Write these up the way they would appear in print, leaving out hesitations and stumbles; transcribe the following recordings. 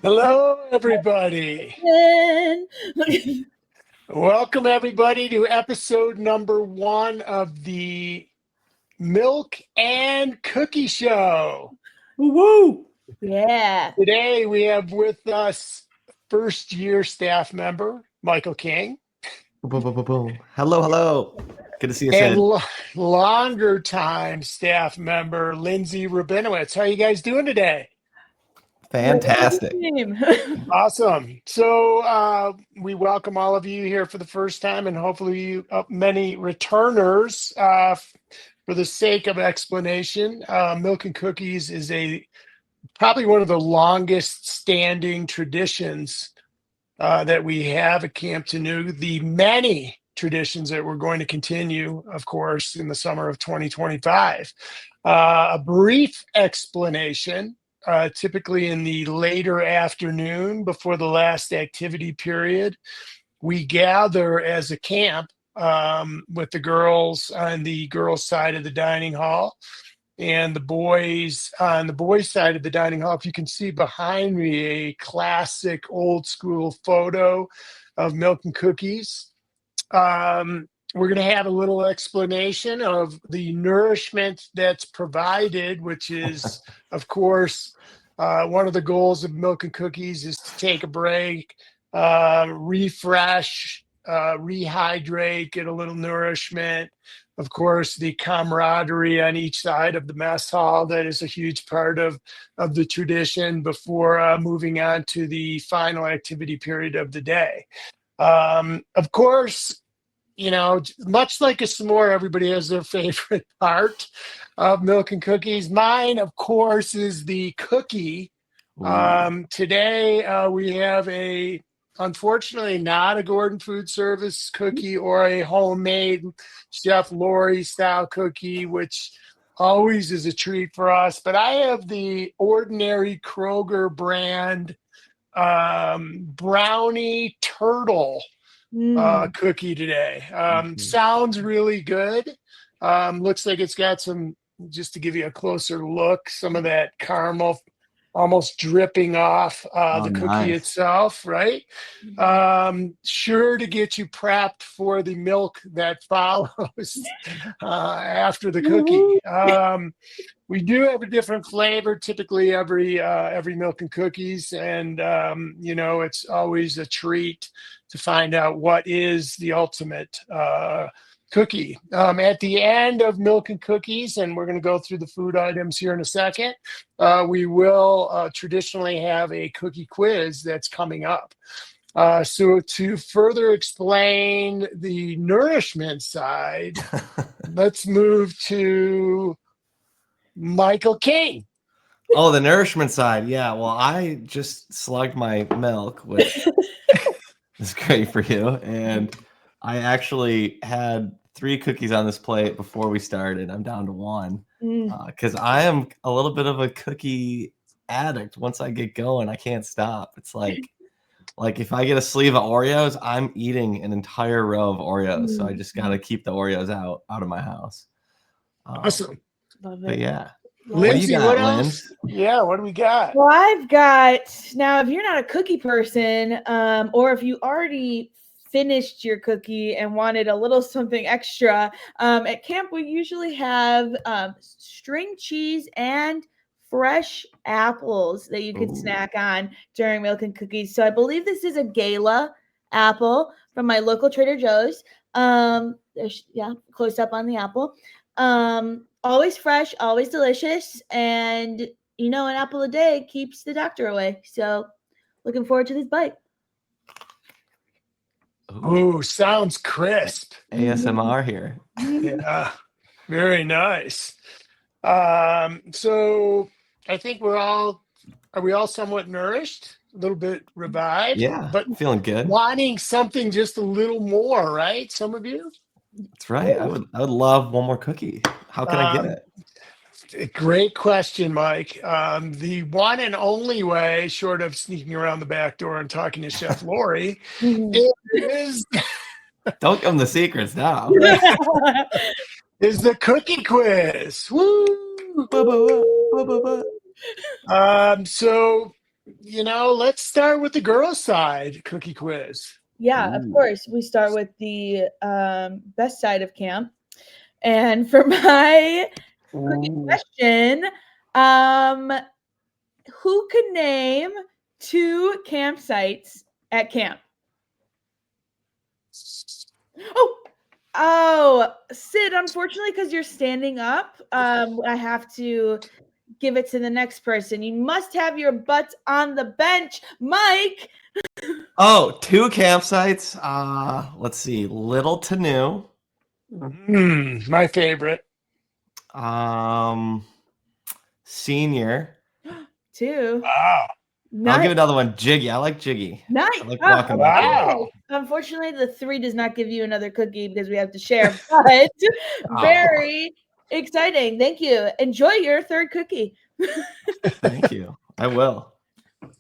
Hello, everybody. Welcome, everybody, to episode number 1 of the Milk and Cookie Show. Woo! Yeah. Today, we have with us first-year staff member, Michael King, Hello. Good to see you, and Sid. longer-time staff member, Lindsey. How you guys doing today? Fantastic. Awesome. So we welcome all of you here for the first time, and hopefully many returners. For the sake of explanation, Milk and Cookies is probably one of the longest standing traditions that we have at Camp Tanuga. The many traditions that we're going to continue, of course, in the summer of 2025. A brief explanation. Typically in the later afternoon before the last activity period, we gather as a camp with the girls on the girls' side of the dining hall and the boys on the boys' side of the dining hall. If you can see behind me, a classic old school photo of Milk and Cookies. We're going to have a little explanation of the nourishment that's provided, which is, of course, one of the goals of Milk and Cookies is to take a break, refresh, rehydrate, get a little nourishment. Of course, the camaraderie on each side of the mess hall, that is a huge part of the tradition before moving on to the final activity period of the day. Of course, much like a s'more, everybody has their favorite part of Milk and Cookies. Mine, of course, is the cookie. Today, we have unfortunately, not a Gordon Food Service cookie or a homemade Chef Lori style cookie, which always is a treat for us. But I have the ordinary Kroger brand brownie turtle cookie today. Sounds really good. Looks like it's got some, just to give you a closer look, some of that caramel almost dripping off the cookie itself, right? Sure to get you prepped for the milk that follows after the cookie. We do have a different flavor typically every Milk and Cookies, and it's always a treat to find out what is the ultimate cookie. At the end of Milk and Cookies, and we're going to go through the food items here in a second, we will traditionally have a cookie quiz that's coming up. So to further explain the nourishment side, let's move to Michael King. Oh, the nourishment side. Yeah. Well, I just slugged my milk, which is great for you. And I actually had 3 cookies on this plate before we started. I'm down to 1 because I am a little bit of a cookie addict. Once I get going, I can't stop. It's like if I get a sleeve of Oreos, I'm eating an entire row of Oreos. So I just got to keep the Oreos out of my house. Awesome. Love it. But yeah. Lindsey, what else? Linz? Yeah, what do we got? Well, I've got, now if you're not a cookie person, or if you already finished your cookie and wanted a little something extra, at camp we usually have string cheese and fresh apples that you can snack on during Milk and Cookies. So I believe this is a gala apple from my local Trader Joe's. Close up on the apple. Always fresh, always delicious, and an apple a day keeps the doctor away. So looking forward to this bite. Oh, sounds crisp. ASMR here. Yeah, very nice. So I think are we all somewhat nourished, a little bit revived? Yeah, but feeling good. Wanting something just a little more, right? Some of you? That's right. I would love one more cookie. How can I get it? Great question, Mike. The one and only way, short of sneaking around the back door and talking to Chef Lori, is don't give them the secrets now. is the cookie quiz. Woo! So let's start with the girls' side cookie quiz. Yeah, of Ooh. course. We start with the best side of camp. And for my cookie Ooh. question, who could name 2 campsites at camp? Oh, Sid, unfortunately, because you're standing up, I have to give it to the next person. You must have your butts on the bench. Mike! Oh, 2 campsites. Let's see. Little Tanu. My favorite. Senior. 2. Wow. I'll Nice. give another one. Jiggy. I like Jiggy. Nice. I like walking with Okay. Wow. Unfortunately, the 3 does not give you another cookie because we have to share, but very exciting. Thank you. Enjoy your 3rd cookie. Thank you. I will.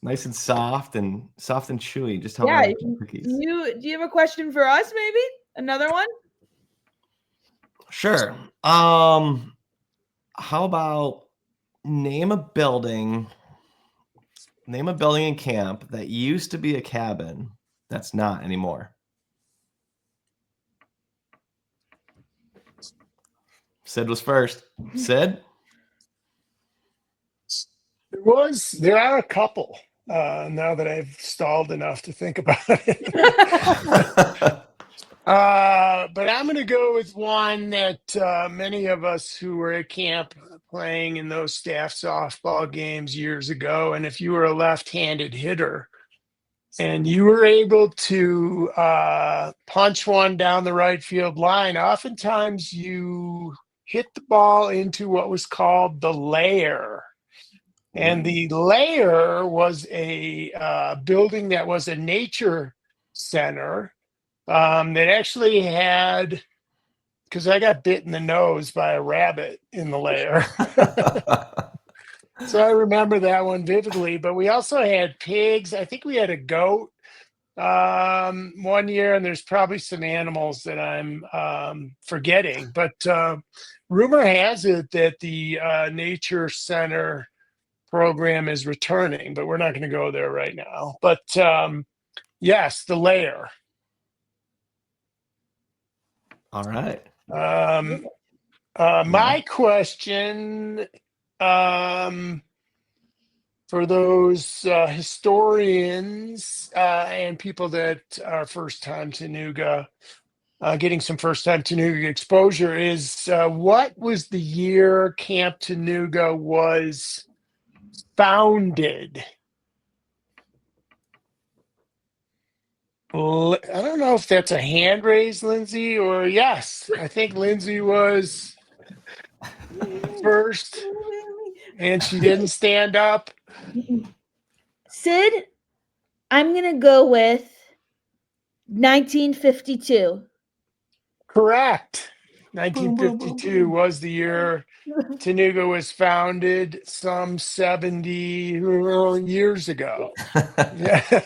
Nice and soft and chewy. Just how I Yeah. like my cookies. Do you have a question for us, maybe? Another one? Sure. How about name a building in camp that used to be a cabin that's not anymore? Sid was first. Sid? There are a couple, now that I've stalled enough to think about it. But I'm going to go with one that many of us who were at camp playing in those staff softball games years ago, and if you were a left-handed hitter and you were able to punch one down the right field line, oftentimes you hit the ball into what was called the lair. And the lair was a building that was a nature center that actually had, because I got bit in the nose by a rabbit in the lair. So I remember that one vividly. But we also had pigs. I think we had a goat one year, and there's probably some animals that I'm forgetting. But rumor has it that the nature center program is returning, but we're not going to go there right now. But yes, the lair. All right. My question for those historians and people that are first-time Tanuga, getting some first-time Tanuga exposure, is what was the year Camp Tanuga was founded? I don't know if that's a hand raise, Lindsey, or yes. I think Lindsey was first, and she didn't stand up. Sid, I'm going to go with 1952. Correct. 1952 was the year Tanuga was founded, some 70 years ago. Yeah.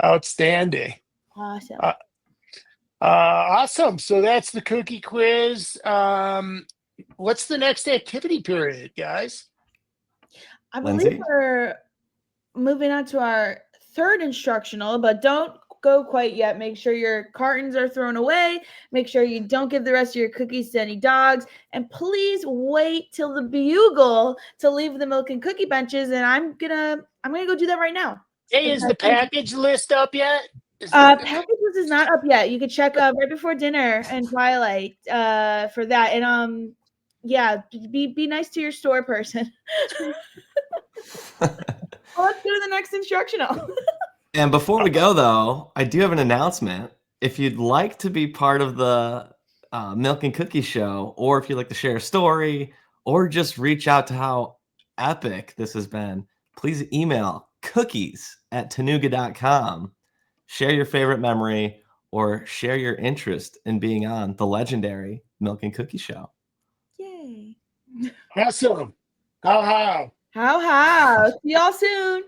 Outstanding. Awesome. Awesome. So that's the cookie quiz. What's the next activity period, guys? I believe Lindsey? we're moving on to our 3rd instructional, but don't go quite yet. Make sure your cartons are thrown away. Make sure you don't give the rest of your cookies to any dogs. And please wait till the bugle to leave the milk and cookie benches. And I'm gonna go do that right now. Hey, is the package list up yet? Package list is not up yet. You can check right before dinner and Twilight for that. And yeah, be nice to your store person. Well, let's go to the next instructional. And before we go, though, I do have an announcement. If you'd like to be part of the Milk and Cookie Show, or if you'd like to share a story, or just reach out to how epic this has been, please email cookies@tanuga.com. Share your favorite memory or share your interest in being on the legendary Milk and Cookie Show. Yay. Awesome. How? How? See y'all soon.